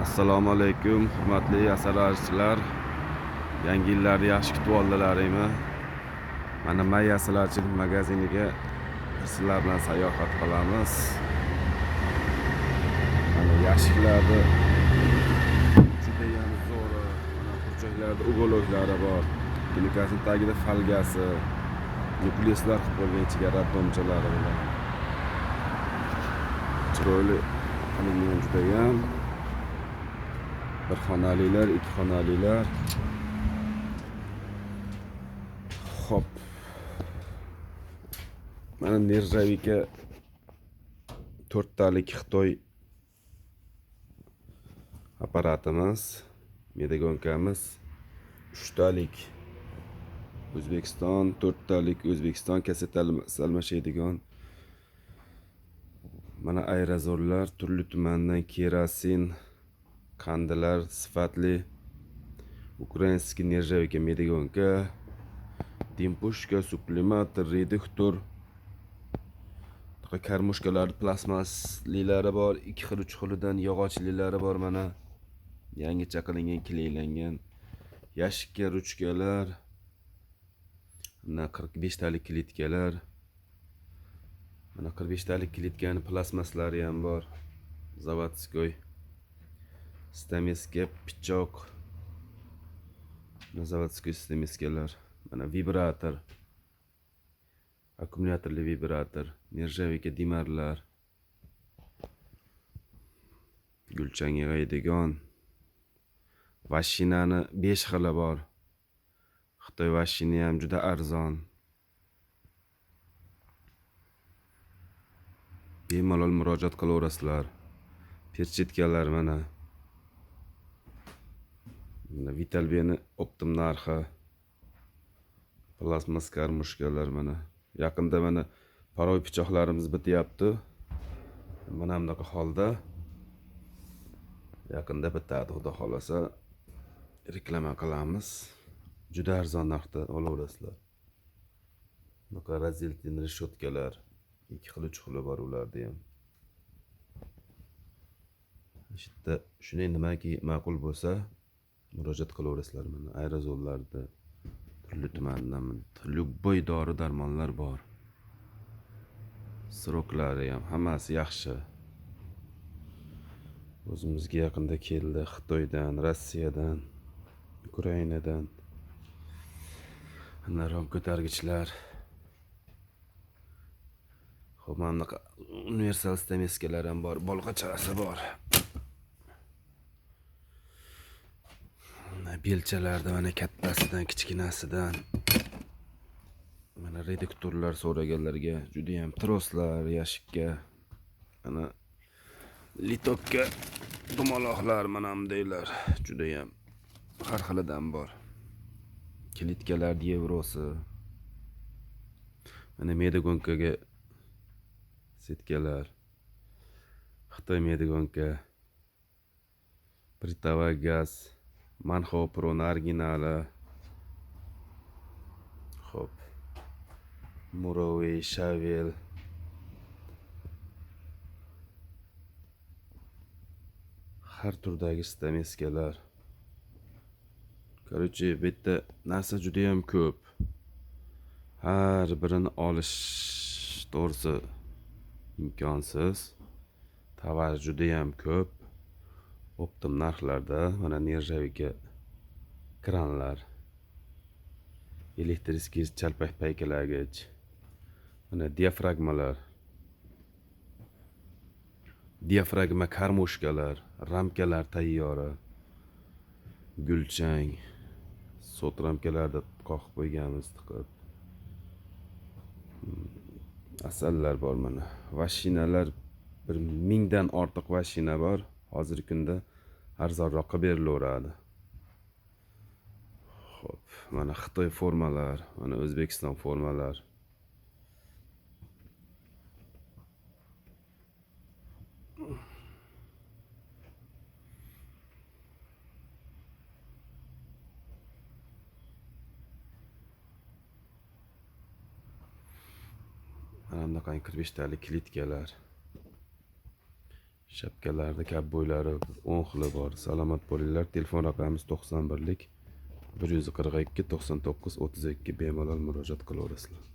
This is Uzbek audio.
Assalomu alaykum, hurmatli yasalarchilar. Yangi yillarni yaxshi kutib oldilaringmi? Mana May yasalarchilik magaziniga sizlar bilan sayohat qilamiz. Mana yashiklarda juda ham zo'r, mana burchaklarda ugoloklari bor. Unikasining tagida falgasi, nukleuslar qilib qo'ygan ichiga radomchalari bilan. Chiroyli qilingan juda ham. Bir xonalilar, ikki xonalilar. Hop. Mana Nirjavika 4 talik Xitoy apparatimiz, medagonkamiz 3 talik O'zbekiston, 4 talik O'zbekiston kaset almashadigan. Mana aerozollar, turli tumandan kerosin, qandilar sifatli, ukrainskiy Nirjavika medagonka, dimpushka, sublimator, reduktor, karmushkalar plasmaslilari bor, 2 xil 3 xilidan yog'ochlilari bor. Mana yangicha qilingan, kleylangan yashikka ruchkalar, mana 45 talik kilitkalar. Mana 45 talik kilitkani plasmaslari ham bor. Zavodskoy stamiska pichoq. Mana zavodskoy stamiskalar. Mana vibrator, akkumulyatorli vibrator, Nirjavika dimarlar, gulchang yig'aydigan. Vashinani 5 xili bor. Xitoy vashini ham juda arzon. Bemalol murojaat qilaverasizlar. Perchetkalar mana. Mana Vitalbeni optim narxi. Plasmas karmushkalar mana. Yaqinda mana paroy pichoqlarimiz bityapti. Mana bunaqa holda. Yaqinda bitadi, xudo xolasa reklama qilamiz. Juda arzon narxda olaverasizlar. Bunaqa razdelten reshotkalar 2 xil 3 xili bor ularda ham. Ishda shunday nimaki ma'qul bo'lsa murojaat qilaverasizlar. Mana aerozollarda turli tumandan любой dori darmonlar bor. Sroklari ham hammasi yaxshi. O'zimizga yaqinda keldi Xitoydan, Rossiyadan, Ukrainadan. Mana rom ko'targichlar. Xo'p, mana bunaqa universal stamiskalar ham bor, bolg'achasi bor. Belchalarda mana kattasidan, kichkinasidan. Mana reduktorlar so'raganlarga juda ham troslar, yashikka. Mana litokka dumaloqlar mana bundaylar juda ham har xilidan bor. Kilitkalar yevrosi. Mana medagonkaga setkalar. Xitoy medagonka. Pritava gaz, Manhou Pro originali. Xo'p. Muroviy, Shavel. Har turdagi stamiskalar. Короче, bu yerda narsa juda ham ko'p. Har birini olish to'g'risi imkonsiz. Tovar juda ham ko'p. Optim narxlarda mana Nirjavika kranlar, elektriskiy chalpak paykalagich, mana diafragmalar, diafragma karmushkalar, ramkalar tayyori, gulchang, sot ramkalarda qoqib qo'yganmiz tiqib. Asallar bor mana. Vashinalar 1000 dan ortiq vashina bor. Hozirgi kunda arzonroqqa berilaveradi. Xo'p, mana Xitoy formalar, mana O'zbekiston formalar. Mana bunaqa 45 talik kilitkalar. Shapkalarni kab bo'ylari 10 xili bor. Salomat bo'linglar. Telefon raqamimiz 91lik 142 99 32 bemalol murojaat qilaverasizlar.